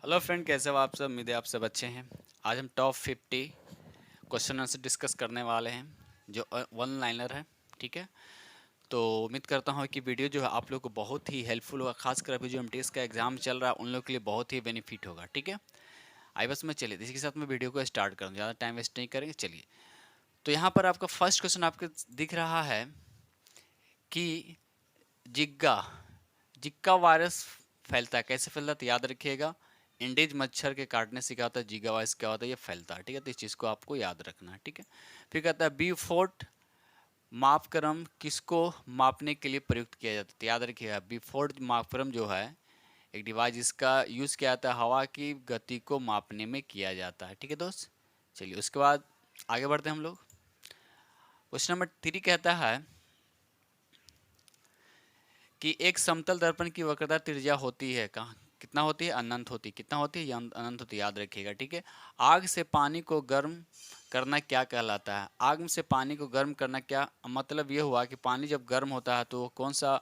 Hello friend, कैसे हो आप सब? उम्मीद है आप सब अच्छे हैं। आज हम टॉप 50 क्वेश्चन आंसर डिस्कस करने वाले हैं जो वन लाइनर है। ठीक है, तो उम्मीद करता हूँ कि वीडियो जो है आप लोग को बहुत ही हेल्पफुल होगा, खासकर अभी जो एमटीएस का एग्जाम चल रहा है उन लोग के लिए बहुत ही बेनिफिट होगा। ठीक है, आई बस में चलिए इसी के साथ मैं वीडियो को स्टार्ट करूँ, ज़्यादा टाइम वेस्ट नहीं करेंगे। चलिए, तो यहाँ पर आपका फर्स्ट क्वेश्चन आपको दिख रहा है कि जिग्गा जिक्का वायरस फैलता है, कैसे फैलता है? तो याद रखिएगा, इंडीज मच्छर के काटने से क्या होता है, जिगा वायरस क्या होता है, ये फैलता है। ठीक है, तो इस चीज़ को आपको याद रखना है। ठीक है, फिर कहता है बी फोर्ट मापक्रम किसको मापने के लिए प्रयुक्त किया जाता है? तो याद रखिएगा, बी फोर्ट मापक्रम जो है एक डिवाइस जिसका यूज़ किया जाता है हवा की गति को मापने में किया जाता है। ठीक है दोस्त, चलिए उसके बाद आगे बढ़ते हैं हम लोग। क्वेश्चन नंबर 3 कहता है कि एक समतल दर्पण की वक्रता त्रिज्या होती है, कहाँ कितना होती है? अनंत होती है। कितना होती है? अनंत होती है, याद रखिएगा। ठीक है, आग से पानी को गर्म करना क्या कहलाता है? आग से पानी को गर्म करना क्या मतलब? ये हुआ कि पानी जब गर्म होता है तो वो कौन सा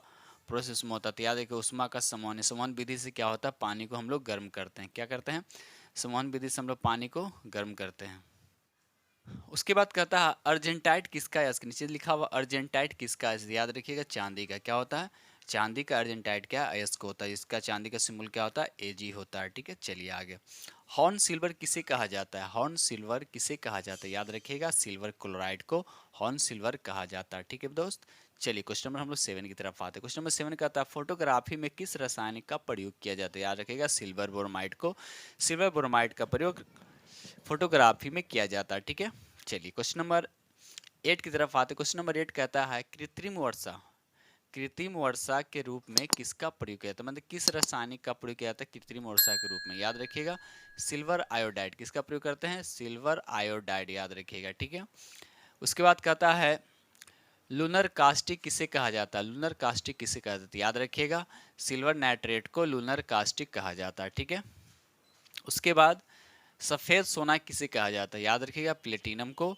प्रोसेस में होता है? तो याद रखिए, उष्मा का समवन, समवन विधि से क्या होता है? पानी को हम लोग गर्म करते हैं। क्या करते हैं? समवन विधि से हम लोग पानी को गर्म करते हैं। उसके बाद कहता है अर्जेंटाइट किसका है? इसके नीचे लिखा हुआ अर्जेंटाइट किसका है? याद रखिएगा, चांदी का। क्या होता है? चांदी का अर्जेंटाइट क्या अयस्क होता है, इसका चांदी का सिंबल क्या होता है? एजी होता है। ठीक है, चलिए आगे। हॉर्न सिल्वर किसे कहा जाता है? हॉर्न सिल्वर किसे कहा जाता है? याद रखिएगा, सिल्वर क्लोराइड को हॉर्न सिल्वर कहा जाता है। ठीक है दोस्त, चलिए क्वेश्चन नंबर हम लोग 7 की तरफ आते हैं। क्वेश्चन नंबर 7 कहता है फोटोग्राफी में किस रासायनिक का प्रयोग किया जाता है? याद रखिएगा, सिल्वर ब्रोमाइड को, सिल्वर ब्रोमाइड का प्रयोग फोटोग्राफी में किया जाता है। ठीक है, चलिए क्वेश्चन नंबर 8 की तरफ आते। क्वेश्चन नंबर 8 कहता है कृत्रिम वर्षा के रूप में किसका प्रयोग किया जाता है? मतलब किस रासायनिक का प्रयोग किया जाता है कृत्रिम वर्षा के रूप में? याद रखिएगा, सिल्वर आयोडाइड। किसका प्रयोग करते हैं? सिल्वर आयोडाइड, याद रखिएगा। ठीक है, उसके बाद कहता है लूनर कास्टिक किसे कहा जाता है? लूनर कास्टिक किसे कहा जाता है? याद रखिएगा, सिल्वर नाइट्रेट को लूनर कास्टिक कहा जाता है। ठीक है, उसके बाद सफेद सोना किसे कहा जाता है? याद रखिएगा, प्लेटिनम को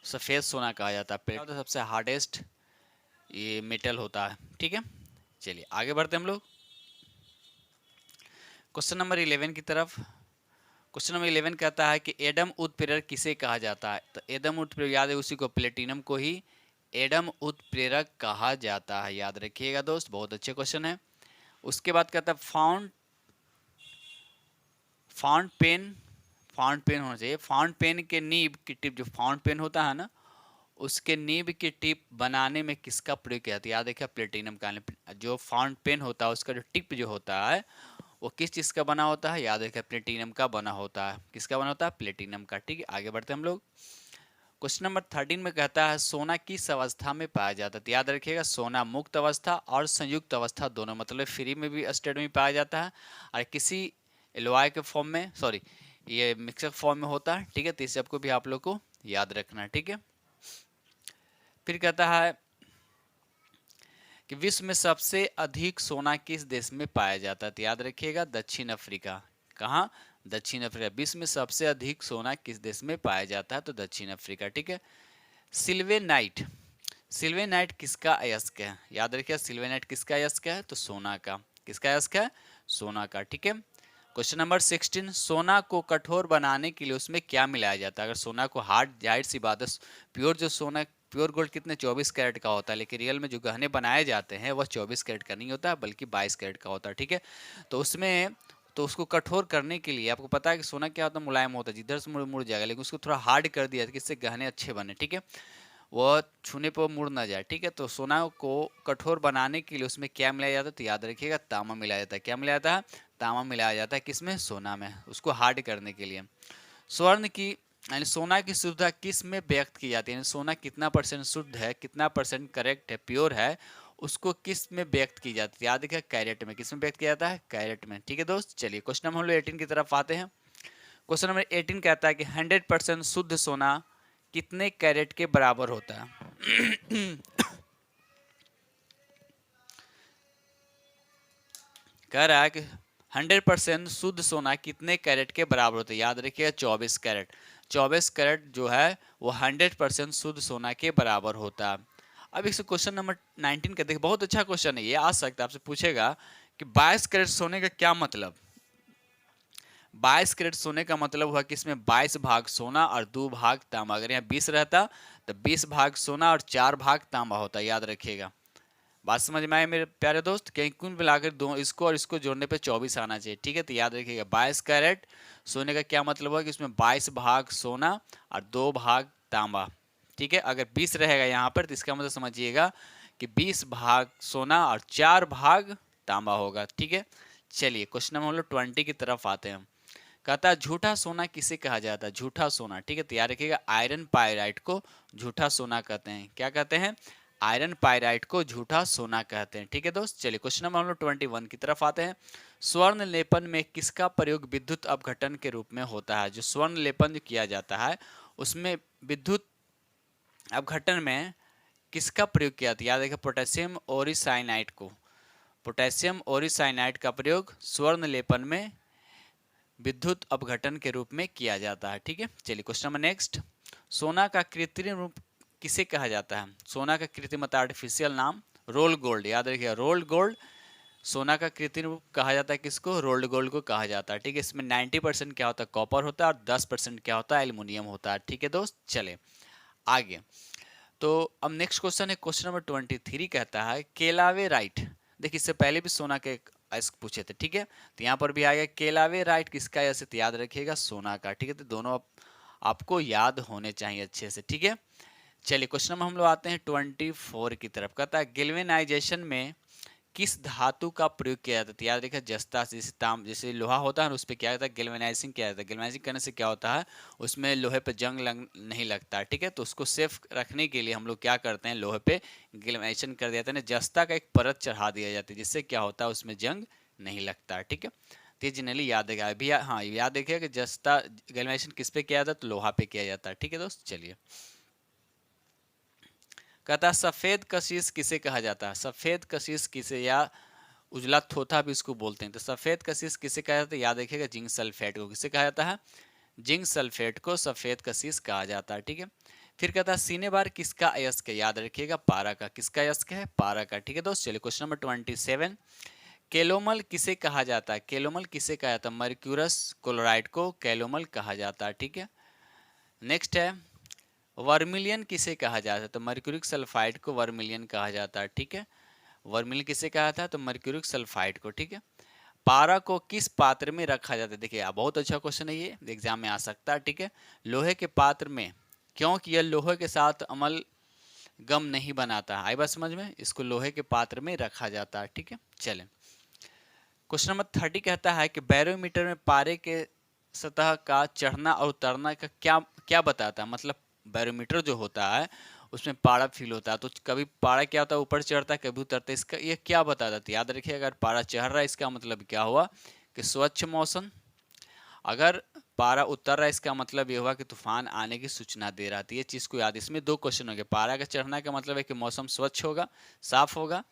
सफेद सोना कहा जाता है। प्लेटिनम तो सबसे हार्डेस्ट ये मेटल होता है। ठीक है, चलिए आगे बढ़ते हम लोग क्वेश्चन नंबर 11 की तरफ। क्वेश्चन नंबर 11 कहता है कि एडम उत्प्रेरक किसे कहा जाता है? तो एडम उत्प्रेरक, याद है, उसी को प्लेटिनम को ही एडम उत्प्रेरक कहा जाता है। याद रखिएगा दोस्त, बहुत अच्छे क्वेश्चन है। उसके बाद कहता है फाउंट पेन होना चाहिए। फाउंट पेन के नीब की टिप, जो फाउंट पेन होता है ना, उसके नीब की टिप बनाने में किसका प्रयोग किया जाता है? याद रखिए, प्लेटिनम का। जो फाउंट पेन होता है उसका जो टिप जो होता है वो किस चीज़ का बना होता है? याद रखिए, प्लेटिनम का बना होता है। किसका बना होता है? प्लेटिनम का। ठीक है, आगे बढ़ते हम लोग। क्वेश्चन नंबर 13 में कहता है सोना किस अवस्था में पाया जाता है? तो याद रखिएगा, सोना मुक्त अवस्था और संयुक्त अवस्था दोनों, मतलब फ्री में भी स्टेट में पाया जाता है और किसी एलॉय के फॉर्म में, सॉरी, ये मिक्सर फॉर्म में होता है। ठीक है, तो इस सबको भी आप लोग को याद रखना है। ठीक है, फिर कहता है कि विश्व में सबसे अधिक सोना किस देश में पाया जाता है? तो याद रखिएगा, दक्षिण अफ्रीका। कहाँ? दक्षिण अफ्रीका। विश्व में सबसे अधिक सोना किस देश में पाया जाता है? तो दक्षिण अफ्रीका। ठीक है, सिल्वेनाइट सिल्वेनाइट किसका अयस्क है? याद रखिए, सिल्वेनाइट किसका अयस्क है? तो सोना का। किसका अयस्क है? सोना का। ठीक है, क्वेश्चन नंबर 16, सोना को कठोर बनाने के लिए उसमें क्या मिलाया जाता है? अगर सोना को हार्ड, जाहिर सी बात है, प्योर जो सोना, प्योर गोल्ड कितने 24 कैरेट का होता है, लेकिन रियल में जो गहने बनाए जाते हैं वह 24 कैरेट का नहीं होता है, बल्कि 22 कैरेट का होता है। ठीक है, तो उसमें, तो उसको कठोर करने के लिए, आपको पता है कि सोना क्या होता है? मुलायम होता है, जिधर से मुड़ मुड़ जाएगा, लेकिन उसको थोड़ा हार्ड कर दिया कि इससे गहने अच्छे बने। ठीक है, वह छूने पर मुड़ ना जाए। ठीक है, तो सोना को कठोर बनाने के लिए उसमें क्या मिलाया जाता है? तो याद रखिएगा, तांबा मिलाया जाता है। क्या मिलाया जाता है? तांबा मिलाया जाता है। किसमें? सोना में, उसको हार्ड करने के लिए। स्वर्ण की यानी सोना की शुद्धता किस में व्यक्त की जाती है? यानी सोना कितना परसेंट शुद्ध है, कितना परसेंट करेक्ट है, प्योर है, उसको किस में व्यक्त की जाती है? याद रखिए, कैरेट में। किस में व्यक्त किया जाता है? कैरेट में। ठीक है दोस्त, चलिए क्वेश्चन नंबर 18 की तरफ आते हैं। क्वेश्चन नंबर 18 कहता है कि 100% शुद्ध सोना कितने कैरेट के बराबर होता है? कह रहा है कि 100% शुद्ध सोना कितने कैरेट के बराबर होता है? याद रखिएगा, 24 कैरेट। 24 कैरेट जो है वो 100% शुद्ध सोना के बराबर होता है। अब इस क्वेश्चन नंबर 19 का देखिए, बहुत अच्छा क्वेश्चन है ये, आ सकता है आपसे पूछेगा कि 22 कैरेट सोने का क्या मतलब। 22 कैरेट सोने का मतलब हुआ कि इसमें 22 भाग सोना और 2 भाग तांबा। अगर यहाँ 20 रहता तो 20 भाग सोना और 4 भाग तांबा होता, याद रखिएगा। बात समझ में आए मेरे प्यारे दोस्त? कहीं कुल मिलाकर दो इसको और इसको जोड़ने पे 24 आना चाहिए, ठीक है। तो याद रखिएगा 22 कैरेट सोने का क्या मतलब हुआ कि इसमें 22 भाग सोना और 2 भाग तांबा, ठीक है। अगर 20 रहेगा यहाँ पर तो इसका मतलब समझिएगा कि 20 भाग सोना और 4 भाग तांबा होगा, ठीक है। चलिए क्वेश्चन नंबर हम लोग 20 की तरफ आते हैं। कहता है झूठा सोना किसे कहा जाता है? झूठा सोना, ठीक है। तो याद रखिएगा आयरन पायराइट को झूठा सोना कहते हैं। क्या कहते हैं? आयरन पायराइट को झूठा सोना कहते हैं, ठीक है दोस्त। चलिए क्वेश्चन नंबर हम लोग 21 की तरफ आते हैं। स्वर्ण लेपन में किसका प्रयोग विद्युत अपघटन के रूप में होता है? जो स्वर्ण लेपन जो किया जाता है उसमें विद्युत अपघटन में किसका प्रयोग किया जाता है? याद रखिए पोटेशियम ओरिसाइनाइड को, पोटेशियम ओरिसाइनाइड का प्रयोग स्वर्ण लेपन में विद्युत अपघटन के रूप में किया जाता है, ठीक है। चलिए क्वेश्चन नंबर नेक्स्ट। सोना का कृत्रिम रूप किसे कहा जाता है? सोना का कृत्रिम आर्टिफिशियल नाम रोल गोल्ड, याद रखिए रोल गोल्ड सोना का कृत्रिम रूप कहा जाता है। किसको? रोल्ड गोल्ड को कहा जाता है, ठीक है। इसमें 90% क्या होता है? कॉपर होता है और 10% क्या होता है? एल्युमिनियम होता है, ठीक है दोस्त। चले आगे। तो अब नेक्स्ट क्वेश्चन है क्वेश्चन नंबर 23 कहता है केलावे राइट। देखिए इससे पहले भी सोना के पूछे थे, ठीक है। तो यहाँ पर भी आएगा केलावे राइट किसका? ऐसे तो याद रखिएगा सोना का, ठीक है। तो दोनों आपको याद होने चाहिए अच्छे से, ठीक है। चलिए क्वेश्चन नंबर हम लोग आते हैं 24 की तरफ। कहता है गैल्वेनाइजेशन में किस धातु का प्रयोग किया जाता है? तो याद रखिए जस्ता, जैसे ताम जैसे लोहा होता है उस पर क्या जाता है? गैल्वेनाइजिंग किया जाता है। गैल्वेनाइजिंग करने से क्या होता है? उसमें लोहे पे जंग नहीं लगता, ठीक है। तो उसको सेफ रखने के लिए हम लोग क्या करते हैं? लोहे पे गैल्वेनाइजेशन कर देते हैं, जस्ता का एक परत चढ़ा दिया जाता है जिससे क्या होता है? उसमें जंग नहीं लगता, ठीक है। तो जनरली याद रखिएगा अभी, हाँ याद रखिएगा कि जस्ता गैल्वेनाइजेशन किस पे किया जाता है? तो लोहा पे किया जाता है, ठीक है दोस्त। चलिए कहता है सफेद कशिश किसे कहा जाता है? सफेद कशिश किसे, या उजला थोथा भी इसको बोलते हैं। तो सफेद कशिश किसे कहा जाता है? याद रखिएगा जिंक सल्फेट को किसे कहा जाता है? जिंक सल्फेट को सफेद कशिश कहा जाता है, ठीक है। फिर कहता है सीने बार किसका अयस्क है? याद रखिएगा पारा का। किसका अयस्क है? पारा का, ठीक है दोस्त। चलिए क्वेश्चन नंबर 27। कैलोमल किसे कहा जाता है? कैलोमल किसे कहा जाता है? मर्क्यूरस क्लोराइड को कैलोमल कहा जाता है, ठीक है। नेक्स्ट है वर्मिलियन किसे कहा जाता है? तो मर्क्यूरिक सल्फाइड को वर्मिलियन कहा जाता है, ठीक है। वर्मिलियन किसे कहा था? तो मर्क्यूरिक सल्फाइड को, ठीक है। पारा को किस पात्र में रखा जाता है? देखिए बहुत अच्छा क्वेश्चन है, ये एग्जाम में आ सकता है, ठीक है। लोहे के पात्र में, क्योंकि यह लोहे के साथ अमल गम नहीं बनाता। आई बात समझ में? इसको लोहे के पात्र में रखा जाता है, ठीक है। चलें क्वेश्चन नंबर 30 कहता है कि बैरोमीटर में पारे के सतह का चढ़ना और उतरना का क्या क्या बताता है? मतलब बैरोमीटर जो होता है उसमें पारा फील होता है, तो कभी पारा क्या होता है? ऊपर चढ़ता है, कभी उतरता है। इसका ये क्या बताता है? तो याद रखिए अगर पारा चढ़ रहा है इसका मतलब क्या हुआ? कि स्वच्छ मौसम। अगर पारा उतर रहा है इसका मतलब ये हुआ कि तूफान आने की सूचना दे रहा था। ये चीज़ को याद, इसमें दो क्वेश्चन हो गए। पारा का चढ़ना का मतलब है कि मौसम स्वच्छ होगा, साफ होगा,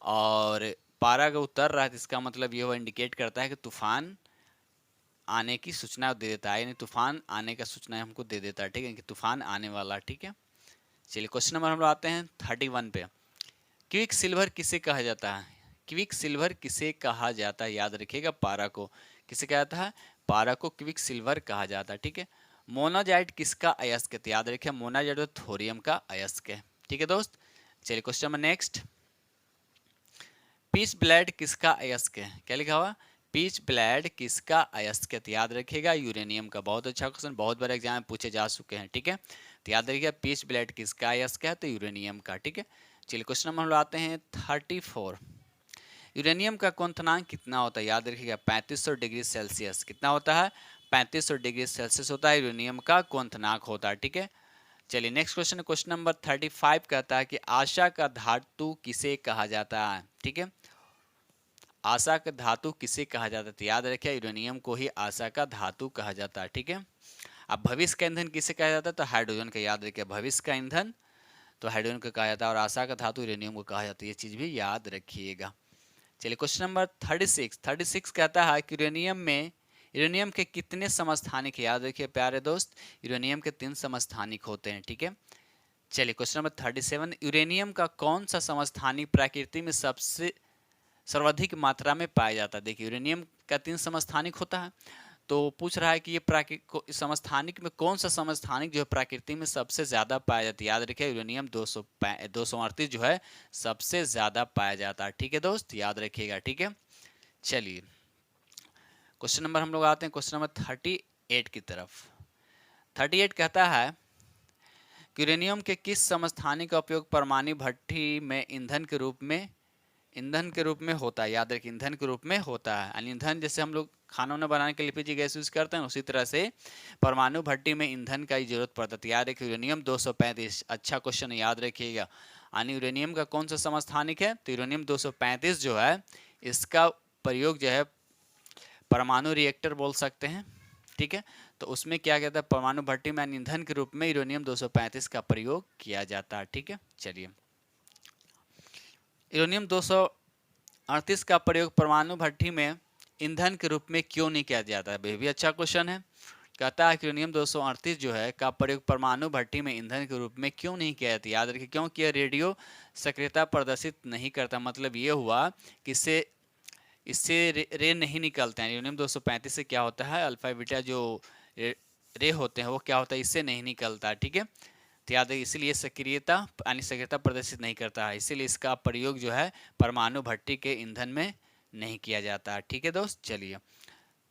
और पारा का उतर रहा है तो इसका मतलब ये हुआ, इंडिकेट करता है कि तूफान आने की सूचना दे देता है, यानी तूफान आने का सूचना हमको दे देता है, ठीक है, कि तूफान आने वाला, ठीक है। चलिए क्वेश्चन नंबर हम लोग आते हैं 31 पे। क्विक सिल्वर किसे कहा जाता है? क्विक सिल्वर किसे कहा जाता है? याद रखिएगा पारा को। किसे कहा जाता है? पारा को क्विक सिल्वर कहा जाता है, ठीक है। मोनाजाइट किसका अयस्क है? तो याद रखिए मोनाजाइट तो थोरियम का अयस्क है, ठीक है दोस्त। चलिए question number next. Pitchblende किसका अयस्क है? क्या लिखा हुआ? पीच ब्लेड किसका अयस्क है? तो याद रखिएगा यूरेनियम का। बहुत अच्छा क्वेश्चन, बहुत बार एग्जाम में पूछे जा चुके हैं, ठीक है। तो याद रखिएगा पीच ब्लेड किसका अयस्क है? तो यूरेनियम का, ठीक है। चलिए क्वेश्चन नंबर हम लोग आते हैं 34। यूरेनियम का क्वथनांक कितना होता है? याद रखिएगा 3500 डिग्री सेल्सियस। कितना होता है? 3500 डिग्री सेल्सियस होता है यूरेनियम का क्वथनांक होता है, ठीक है। चलिए नेक्स्ट क्वेश्चन, क्वेश्चन नंबर 35 कहता है कि आशा का धातु किसे कहा जाता है? ठीक है, आशा का धातु किसे कहा जाता है? तो याद रखिए यूरेनियम को ही आशा का धातु कहा जाता है, ठीक है। अब भविष्य का ईंधन किसे कहा जाता है? तो हाइड्रोजन का। याद रखिए भविष्य का ईंधन तो हाइड्रोजन को कहा जाता है, और आशा का धातु यूरेनियम को कहा जाता है। ये चीज भी याद रखिएगा। चलिए क्वेश्चन नंबर 36 कहता है कि यूरेनियम के कितने समस्थानिक? याद रखिए प्यारे दोस्त, यूरेनियम के 3 समस्थानिक होते हैं, ठीक है। चलिए क्वेश्चन नंबर 37, यूरेनियम का कौन सा समस्थानिक प्रकृति में सबसे सर्वाधिक मात्रा में पाया जाता है? देखिए यूरेनियम का 3 समस्थानिक होता है, तो पूछ रहा है कि ये समस्थानिक में कौन सा समस्थानिक जो है प्रकृति में सबसे ज्यादा पाया जाता है। याद रखिए यूरेनियम 238 जो है सबसे ज्यादा पाया जाता है। ठीक है दोस्त, याद रखिएगा। ठीक है, चलिए क्वेश्चन नंबर हम लोग आते हैं क्वेश्चन नंबर 38 की तरफ। 38 कहता है कि यूरेनियम के किस समस्थानिक का उपयोग परमाणु भट्टी में ईंधन के रूप में होता है। याद रखिए ईंधन के रूप में होता है। यानी ईंधन जैसे हम लोग खाना वाना बनाने के लिए एलपीजी गैस यूज करते हैं, उसी तरह से परमाणु भट्टी में ईंधन का ही जरूरत पड़ता है। याद रखिए यूरेनियम 235, अच्छा क्वेश्चन याद रखिएगा। यानी यूरेनियम का कौन सा समस्थानिक है, तो यूरेनियम 235 जो है इसका प्रयोग जो है परमाणु रिएक्टर बोल सकते हैं। ठीक है, तो उसमें क्या कहता है परमाणु भट्टी में ईंधन के रूप में यूरेनियम 235 का प्रयोग किया जाता है। ठीक है, चलिए यूरेनियम 238 का प्रयोग परमाणु भट्टी में ईंधन के रूप में क्यों नहीं किया जाता है। ये भी अच्छा क्वेश्चन है। कहता है कि यूरेनियम 238 जो है का प्रयोग परमाणु भट्टी में ईंधन के रूप में क्यों नहीं किया जाता। याद रखिए क्योंकि यह रेडियो सक्रियता प्रदर्शित नहीं करता। मतलब ये हुआ कि इससे रे नहीं निकलते हैं। यूरेनियम 235 से क्या होता है अल्फा बीटा जो रे होते हैं वो क्या होता है, इससे नहीं निकलता। ठीक है, तो याद है इसीलिए सक्रियता यानी सक्रियता प्रदर्शित नहीं करता है, इसीलिए इसका प्रयोग जो है परमाणु भट्टी के ईंधन में नहीं किया जाता। ठीक है दोस्त, चलिए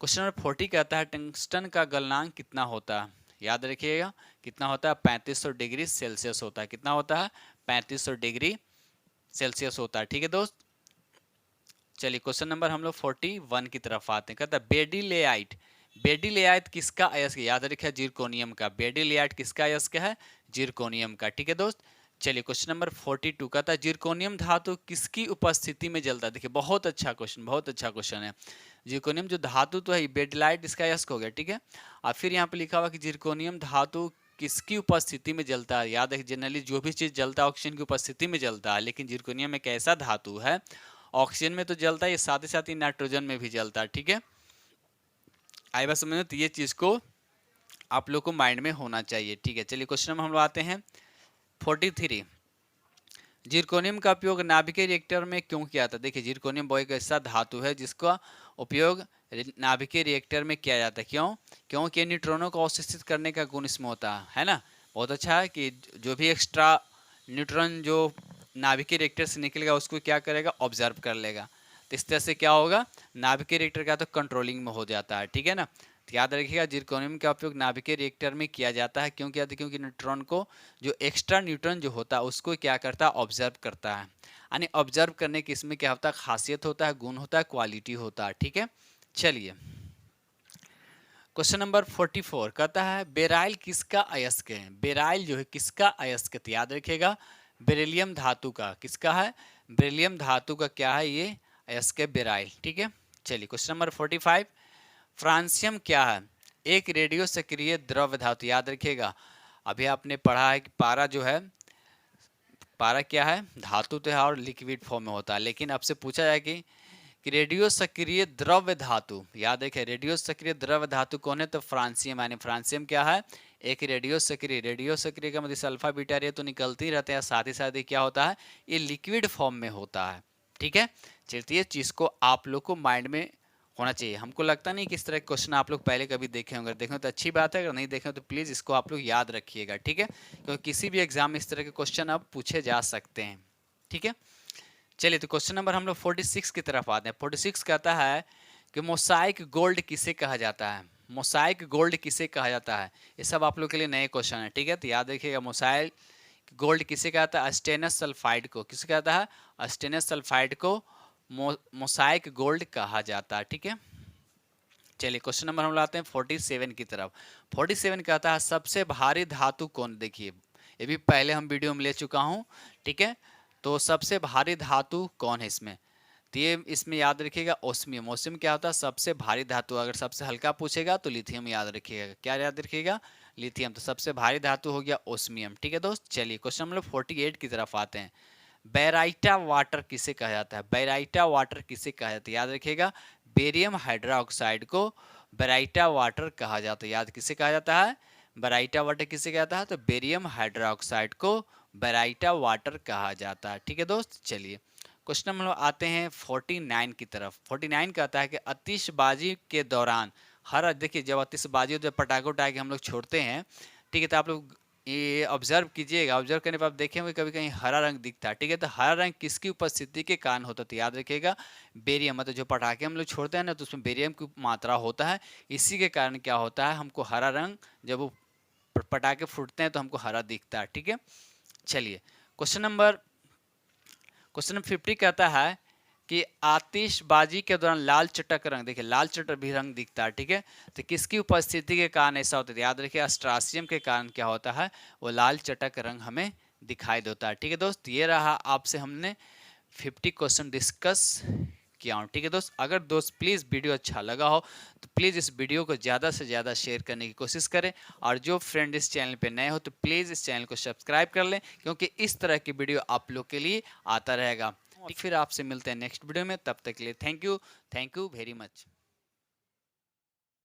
क्वेश्चन नंबर 40 कहता है टंगस्टन का गलनांक कितना होता है। याद रखिएगा कितना होता है, 3500 डिग्री सेल्सियस होता है। कितना होता है, 3500 डिग्री सेल्सियस होता है। ठीक है दोस्त, चलिए क्वेश्चन नंबर हम लोग 41 की तरफ आते हैं। कहता है बेडिलेआइट किसका अयस्क है। याद रखिए जिरकोनियम का। बेडिलेआइट किसका अयस्क है, जिरकोनियम का। ठीक है दोस्त, चलिए क्वेश्चन नंबर 42 कहता है जिरकोनियम धातु किसकी उपस्थिति में जलता है। देखिए बहुत अच्छा क्वेश्चन, बहुत अच्छा क्वेश्चन है। जिरकोनियम जो धातु तो है, बेडिलाइट इसका अयस्क हो गया। ठीक है, और फिर यहाँ पे लिखा हुआ कि जिरकोनियम धातु किसकी उपस्थिति में जलता है। याद है जनरली जो भी चीज जलता है ऑक्सीजन की उपस्थिति में जलता है, लेकिन जिरकोनियम एक ऐसा धातु है ऑक्सीजन में तो जलता है, साथ ही नाइट्रोजन में भी जलता है। ठीक है, आई बात समझ में, तो ये चीज को आप लोग को माइंड में होना चाहिए। ठीक है, चलिए क्वेश्चन में हम लोग आते हैं 43। जिरकोनियम का उपयोग नाभिकीय रिएक्टर में क्यों किया था। देखिए जिरकोनियम वो एक ऐसा धातु है जिसका उपयोग नाभिकीय रिएक्टर में किया जाता है। क्यों, क्योंकि न्यूट्रॉनों को अवशोषित करने का गुण इसमें होता है ना। बहुत अच्छा है कि जो भी एक्स्ट्रा न्यूट्रॉन जो नाभिकीय रिएक्टर से निकलेगा उसको क्या करेगा, ऑब्जर्व कर लेगा। तो इस तरह से क्या होगा, नाभिकीय रिएक्टर का तो कंट्रोलिंग में हो जाता है। ठीक है ना, तो याद रखिएगा जिरकोनियम का उपयोग नाभिकीय रिएक्टर में किया जाता है। क्यों किया था, क्योंकि न्यूट्रॉन को जो एक्स्ट्रा न्यूट्रॉन जो होता है उसको क्या करता है, ऑब्जर्व करता है। यानी ऑब्जर्व करने की इसमें क्या होता है, खासियत होता है, गुण होता है, क्वालिटी होता है। ठीक है, चलिए क्वेश्चन नंबर 44 कहता है बेराइल किसका अयस्क है। बेराइल जो है किसका अयस्क है, तो याद रखिएगा बेरिलियम धातु का। किसका है, बेरिलियम धातु का क्या है ये अयस्क है, बेराइल। ठीक है, चलिए क्वेश्चन नंबर 45 फ्रांसियम क्या है, एक रेडियो सक्रिय द्रव धातु। याद रखिएगा अभी आपने पढ़ा है कि पारा जो है, पारा क्या है, धातु तो है और लिक्विड फॉर्म में होता है। लेकिन आपसे पूछा जाए कि रेडियो सक्रिय द्रव्य धातु, याद रखिए रेडियो सक्रिय द्रव्य धातु कौन है, तो फ्रांसियम। यानी फ्रांसियम क्या है, एक रेडियो सक्रिय का मतलब अल्फा बीटा रे तो निकलते ही रहते हैं, साथ ही साथ क्या होता है, ये लिक्विड फॉर्म में होता है। ठीक है, चलिए ये चीज को आप लोग को माइंड में होना चाहिए। हमको लगता नहीं कि इस तरह के क्वेश्चन आप लोग पहले कभी देखे होंगे, देखें तो अच्छी बात है, अगर नहीं देखें तो प्लीज इसको आप लोग याद रखिएगा। ठीक है, क्योंकि किसी भी एग्जाम में इस तरह के क्वेश्चन अब पूछे जा सकते हैं। ठीक है, चलिए तो क्वेश्चन नंबर हम लोग 46 की तरफ आते हैं। 46 कहता है कि मोसाइक गोल्ड किसे कहा जाता है। मोसाइक गोल्ड किसे कहा जाता है, ये सब आप लोग के लिए नए क्वेश्चन है। ठीक है, तो याद रखिएगा मोसाइक गोल्ड किसे कहता है, अस्टेनस सल्फाइड को। किसे कहता है, अस्टेनस सल्फाइड को मोसाइक गोल्ड कहा जाता है। ठीक है, चलिए क्वेश्चन नंबर हम लाते हैं 47 की तरफ। 47 कहता है सबसे भारी धातु कौन। देखिए ये भी पहले हम वीडियो में ले चुका हूँ। ठीक है, तो सबसे भारी धातु कौन है इसमें, तो ये इसमें याद रखिएगा ओस्मियम। ओस्मियम क्या होता है, सबसे भारी धातु। अगर सबसे हल्का पूछेगा तो लिथियम याद रखिएगा। क्या याद रखिएगा, लिथियम। तो सबसे भारी धातु हो गया ओस्मियम। ठीक है दोस्त, चलिए क्वेश्चन नंबर 48 की तरफ आते हैं। बैराइटा वाटर किसे कहा जाता है। बैराइटा वाटर किसे कहा जाता है, याद रखिएगा बेरियम हाइड्रोक्साइड को बैराइटा वाटर कहा जाता है। याद किसे कहा जाता है, बैराइटा वाटर किसे कहता है, तो बेरियम हाइड्रोक्साइड को बैराइटा वाटर कहा जाता है। ठीक है दोस्त, चलिए क्वेश्चन हम लोग आते हैं 49 की तरफ। 49 कहता है कि आतिशबाजी के दौरान हरा, देखिए जब आतिशबाजी जब पटाखे उठा के हम लोग छोड़ते हैं, ठीक है, तो आप लोग ये ऑब्जर्व कीजिएगा, ऑब्जर्व करने पर आप देखेंगे कभी कहीं हरा रंग दिखता है, ठीक है, तो हरा रंग किसकी उपस्थिति के कारण होता है, तो याद रखिएगा बेरियम, मतलब जो पटाखे हम लोग छोड़ते हैं ना, तो उसमें बेरियम की मात्रा होता है, इसी के कारण क्या होता है, हमको हरा रंग, जब वो पटाखे फूटते हैं तो हमको हरा दिखता है, ठीक है। चलिए क्वेश्चन नंबर 50 कहता है कि आतिशबाजी के दौरान लाल चटक रंग, देखिए लाल चटक भी रंग दिखता है, ठीक है, तो किसकी उपस्थिति के कारण ऐसा होता है, याद रखिए अस्ट्रासियम के कारण क्या होता है, वो लाल चटक रंग हमें दिखाई देता है, ठीक है दोस्त। ये रहा आपसे हमने 50 क्वेश्चन डिस्कस किया हूँ, ठीक है दोस्त। अगर दोस्त प्लीज़ वीडियो अच्छा लगा हो तो प्लीज़ इस वीडियो को ज़्यादा से ज़्यादा शेयर करने की कोशिश करें, और जो फ्रेंड इस चैनल पे नए हो तो प्लीज़ इस चैनल को सब्सक्राइब कर लें, क्योंकि इस तरह की वीडियो आप लोग के लिए आता रहेगा। फिर आपसे मिलते हैं नेक्स्ट वीडियो में, तब तक के लिए थैंक यू वेरी मच।